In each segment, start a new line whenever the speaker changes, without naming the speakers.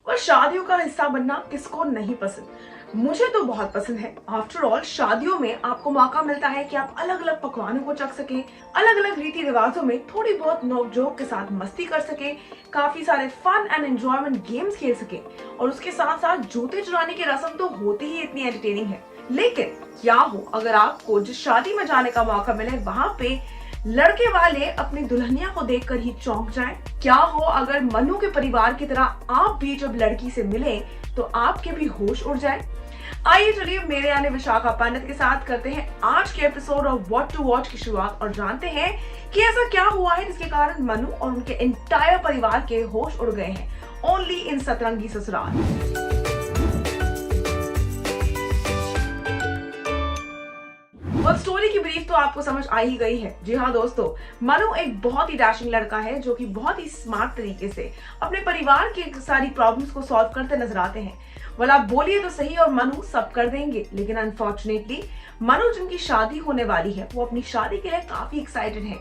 और शादियों का हिस्सा बनना किसको नहीं पसंद। मुझे तो बहुत पसंद है। आफ्टर ऑल शादियों में आपको मौका मिलता है कि आप अलग अलग पकवानों को चख सके, अलग अलग रीति रिवाजों में थोड़ी बहुत नोक-झोंक के साथ मस्ती कर सके, काफी सारे फन एंड एंजॉयमेंट गेम्स खेल सके, और उसके साथ साथ जूते चुराने की रस्म तो होती ही इतनी एंटरटेनिंग है। लेकिन क्या हो अगर आपको जिस शादी में जाने का मौका मिले वहाँ पे लड़के वाले अपनी दुल्हनिया को देखकर ही चौंक जाएं? क्या हो अगर मनु के परिवार की तरह आप भी जब लड़की से मिले तो आपके भी होश उड़ जाए? आइए चलिए मेरे यानी विशाखा पंडित के साथ करते हैं आज के episode of what to watch की शुरुआत और जानते हैं कि ऐसा क्या हुआ है जिसके कारण मनु और उनके एंटायर परिवार के होश उड़ गए हैं ओनली इन सतरंगी ससुराल। और स्टोरी की ब्रीफ तो आपको समझ आ ही गई है। जी हाँ दोस्तों, मनु एक बहुत ही डैशिंग लड़का है जो कि बहुत ही स्मार्ट तरीके से अपने परिवार की सारी प्रॉब्लम्स को सॉल्व करते नजर आते हैं। वाला आप बोलिए तो सही और मनु सब कर देंगे, लेकिन अनफॉर्चुनेटली मनु जिनकी शादी होने वाली है वो अपनी शादी के लिए काफी एक्साइटेड है।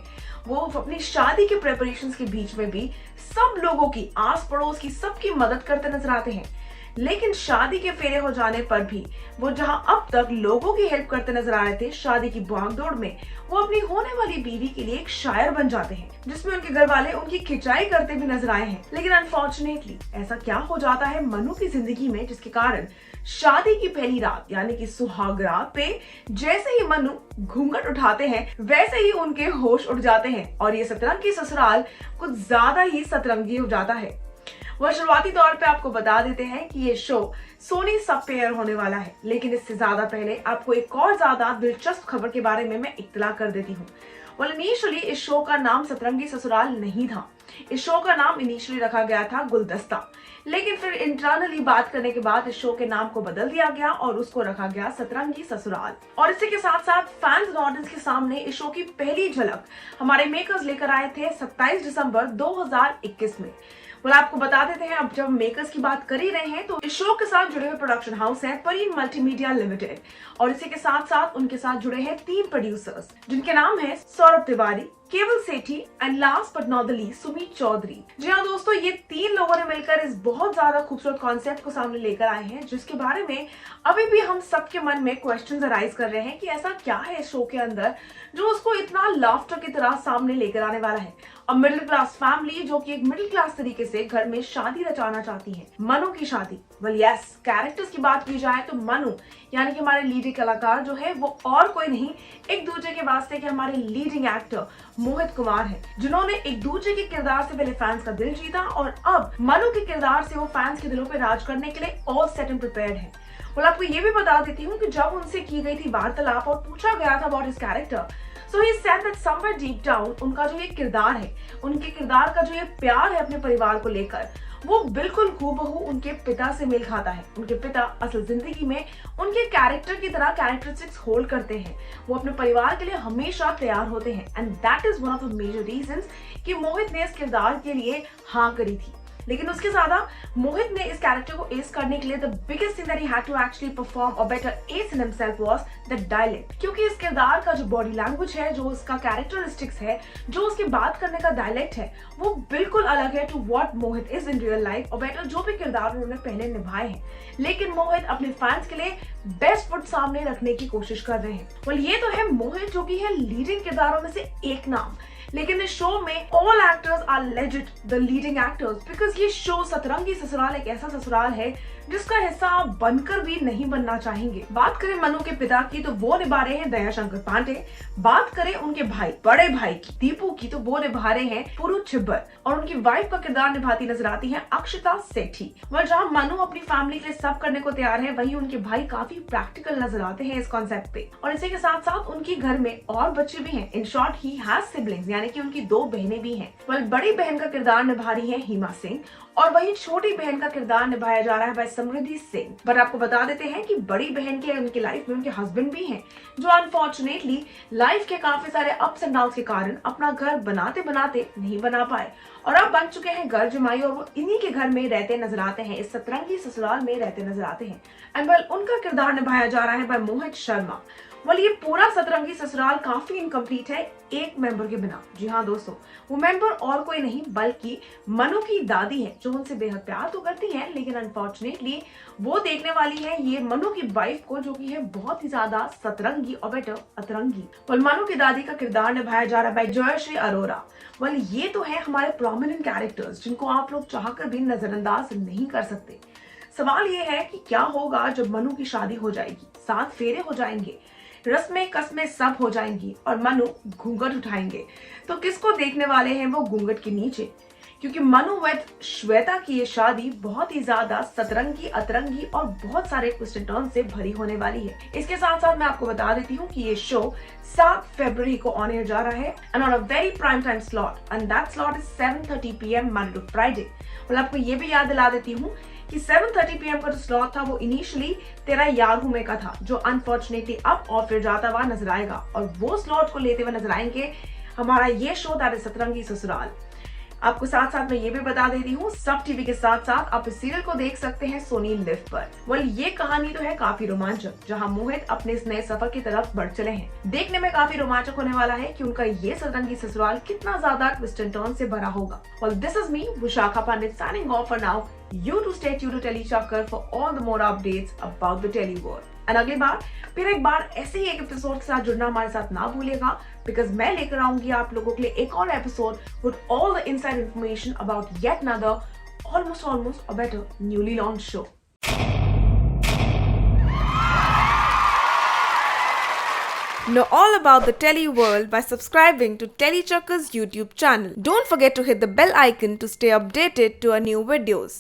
वो अपनी शादी के प्रेपरेशंस के बीच में भी सब लोगों की, आस पड़ोस की सबकी मदद करते नजर आते हैं। लेकिन शादी के फेरे हो जाने पर भी वो जहां अब तक लोगों की हेल्प करते नजर आ रहे थे, शादी की भागदौड़ में वो अपनी होने वाली बीवी के लिए एक शायर बन जाते हैं, जिसमें उनके घर वाले उनकी खिंचाई करते भी नजर आए हैं। लेकिन अनफॉर्चुनेटली ऐसा क्या हो जाता है मनु की जिंदगी में जिसके कारण शादी की पहली रात यानी कि सुहाग रात पे जैसे ही मनु घूंघट उठाते हैं वैसे ही उनके होश उड़ जाते हैं और ये सतरंगी ससुराल कुछ ज्यादा ही सतरंगी हो जाता है। वह शुरुआती तौर पे आपको बता देते हैं कि ये शो सोनी सब पे एयर होने वाला है, लेकिन इससे ज्यादा पहले आपको एक और ज्यादा दिलचस्प खबर के बारे में मैं इत्तला कर देती हूँ। इनिशियली इस शो का नाम सतरंगी ससुराल नहीं था। इस शो का नाम इनिशियली रखा गया था गुलदस्ता, लेकिन फिर इंटरनली बात करने के बाद इस शो के नाम को बदल दिया गया और उसको रखा गया सतरंगी ससुराल। और इसी के साथ साथ फैंस और ऑडियंस के सामने इस शो की पहली झलक हमारे मेकर्स लेकर आए थे 27 दिसंबर 2021 में। आपको बता देते हैं, अब जब मेकर्स की बात कर ही रहे हैं तो इस शो के साथ जुड़े हुए प्रोडक्शन हाउस है परीन मल्टीमीडिया लिमिटेड, और इसी के साथ साथ उनके साथ जुड़े हैं 3 प्रोड्यूसर्स जिनके नाम है Saurabh Tiwari, Keval Sethi and last but not the least Sumit Chaudhary. जी हाँ दोस्तों, ये 3 लोगों ने मिलकर इस बहुत ज्यादा खूबसूरत कॉन्सेप्ट को सामने लेकर आए हैं जिसके बारे में अभी भी हम सबके मन में क्वेश्चंस अराइज कर रहे हैं कि ऐसा क्या है इस शो के अंदर जो उसको इतना लाफ्टर की तरह सामने लेकर आने वाला है। अब मिडिल क्लास फैमिली जो कि एक मिडिल क्लास तरीके से घर में शादी रचाना चाहती है, मनु की शादी। वेल यस, कैरेक्टर्स की बात की जाए तो मनु यानी कि हमारे लीडिंग कलाकार जो है वो और कोई नहीं, एक दूसरे के वास्ते के हमारे लीडिंग एक्टर मोहित कुमार है, जिन्होंने एक दूसरे के किरदार से पहले फैंस का दिल जीता और अब मनु के किरदार से वो फैंस के दिलों पे राज करने के लिए ऑल सेट एंड प्रिपेयर्ड है। आपको ये भी बता देती हूँ कि जब उनसे की गई थी वार्तालाप और पूछा गया था about his character, so he said that somewhere deep down उनका जो ये किरदार है, उनके किरदार का जो ये प्यार है अपने परिवार को लेकर, वो बिल्कुल हूबहू उनके पिता से मेल खाता है। उनके पिता असल जिंदगी में उनके कैरेक्टर की तरह कैरेक्टरिस्टिक्स होल्ड करते हैं। वो अपने परिवार के लिए हमेशा तैयार होते हैं and that is one of the major reasons कि मोहित ने इस किरदार के लिए हाँ करी थी। लेकिन उसके ज्यादा मोहित ने इस कैरेक्टर को एस करने के लिए the biggest thing that he had to actually perform और better ace in himself was the dialect, क्योंकि इस किरदार का जो बॉडी लैंग्वेज है, जो उसका कैरेक्टरिस्टिक्स है, जो उसके बात करने का डायलेक्ट है, वो बिल्कुल अलग है to what Mohit is in real life और बेटर जो भी किरदार उन्होंने पहले निभाए हैं। लेकिन मोहित अपने फैंस के लिए बेस्ट फुट सामने रखने की कोशिश कर रहे हैं। वेल ये तो है मोहित जो कि है लीडिंग किरदारों में से एक नाम, लेकिन इस शो में all actors are legit the leading actors because ये शो सतरंगी ससुराल एक ऐसा ससुराल है जिसका हिस्सा आप बनकर भी नहीं बनना चाहेंगे। बात करें मनु के पिता की तो वो निभा रहे हैं दयाशंकर पांडे। बात करें उनके भाई, बड़े भाई की, दीपू की, तो वो निभा रहे हैं पुरु छिब्बर और उनकी वाइफ का किरदार निभाती नजर आती है अक्षता सेठी। वह जहाँ मनु अपनी फैमिली के लिए सब करने को तैयार है, वहीं उनके भाई काफी प्रैक्टिकल नजर आते हैं इस कॉन्सेप्ट पे। और इसी के साथ साथ उनके घर में और बच्चे भी हैं। In short he has siblings यानी कि उनकी 2 बहनें भी हैं। बड़ी बहन का किरदार निभा रही है हिमा सिंह और वहीं छोटी बहन का किरदार निभाया जा रहा है बाय समृद्धि सिंह। पर आपको बता देते हैं कि बड़ी बहन के उनकी लाइफ में उनके हस्बैंड भी हैं जो अनफॉर्चुनेटली लाइफ के काफी सारे अप्स एंड डाउन्स के कारण अपना घर बनाते बनाते नहीं बना पाए और अब बन चुके हैं घर जमाई और वो इन्हीं के घर में रहते नजर आते हैं, इस सतरंगी ससुराल में रहते नजर आते हैं। एंड वेल उनका किरदार निभाया जा रहा है बाय मोहित शर्मा। वेल ये पूरा सतरंगी ससुराल काफी इनकम्प्लीट है एक मेंबर के बिना। जी हाँ दोस्तों, वो मेंबर और कोई नहीं बल्कि मनु की दादी है, जो उनसे बेहद प्यार तो करती है, लेकिन अनफॉर्चुनेटली वो देखने वाली है ये मनु की वाइफ को, जो कि है बहुत ही ज्यादा सतरंगी और बेटर अतरंगी। वेल मनु की दादी का किरदार निभाया जा रहा है बाय जयश्री अरोरा। वेल ये तो है हमारे प्रोमिनेंट कैरेक्टर्स जिनको आप लोग चाहकर भी नजरअंदाज नहीं कर सकते। सवाल ये है कि क्या होगा जब मनु की शादी हो जाएगी, 7 फेरे हो जाएंगे, रस्में कस्में सब हो जाएंगी और मनु घूंघट उठाएंगे, तो किसको देखने वाले हैं वो घूंघट के नीचे? क्योंकि मनु विद श्वेता की ये शादी बहुत ही ज्यादा सतरंगी अतरंगी और बहुत सारे ट्विस्ट एंड टर्न से भरी होने वाली है। इसके साथ साथ मैं आपको बता देती हूँ कि ये शो 7 फरवरी को ऑन एयर जा रहा है and on a very prime time slot and that slot is 7:30 PM Monday to Friday. और आपको ये भी याद दिला देती हूँ कि 7:30 PM का जो स्लॉट था वो इनिशियली तेरा यार हूं मैं का था, जो अनफॉर्चुनेटली अब ऑफ एयर जाता हुआ नजर आएगा और वो स्लॉट को लेते हुए नजर आएंगे हमारा ये शो दैट इज सतरंगी ससुराल। आपको साथ साथ मैं ये भी बता देती हूँ सब टीवी के साथ साथ आप इस सीरियल को देख सकते हैं सोनी लिव पर। वेल ये कहानी तो है काफी रोमांचक, जहाँ मोहित अपने इस नए सफर की तरफ बढ़ चले हैं। देखने में काफी रोमांचक होने वाला है कि उनका ये सतरंगी ससुराल कितना ज्यादा ट्विस्ट एंड टर्न से भरा होगा। Well this is me Vishakha Pandit signing off for now. You to stay tuned to Telechakar for all the more updates about the Tele world. And अगली बार फिर एक बार ऐसे ही एक एपिसोड के साथ जुड़ना हमारे साथ ना भूलिएगा, बिकॉज मैं लेकर आऊंगी आप लोगों के लिए एक और episode with all the inside information about yet another almost a better newly launch show. Know all about the Tele world by subscribing to Telechakar's YouTube channel. Don't forget to hit the bell icon to stay updated to our new videos.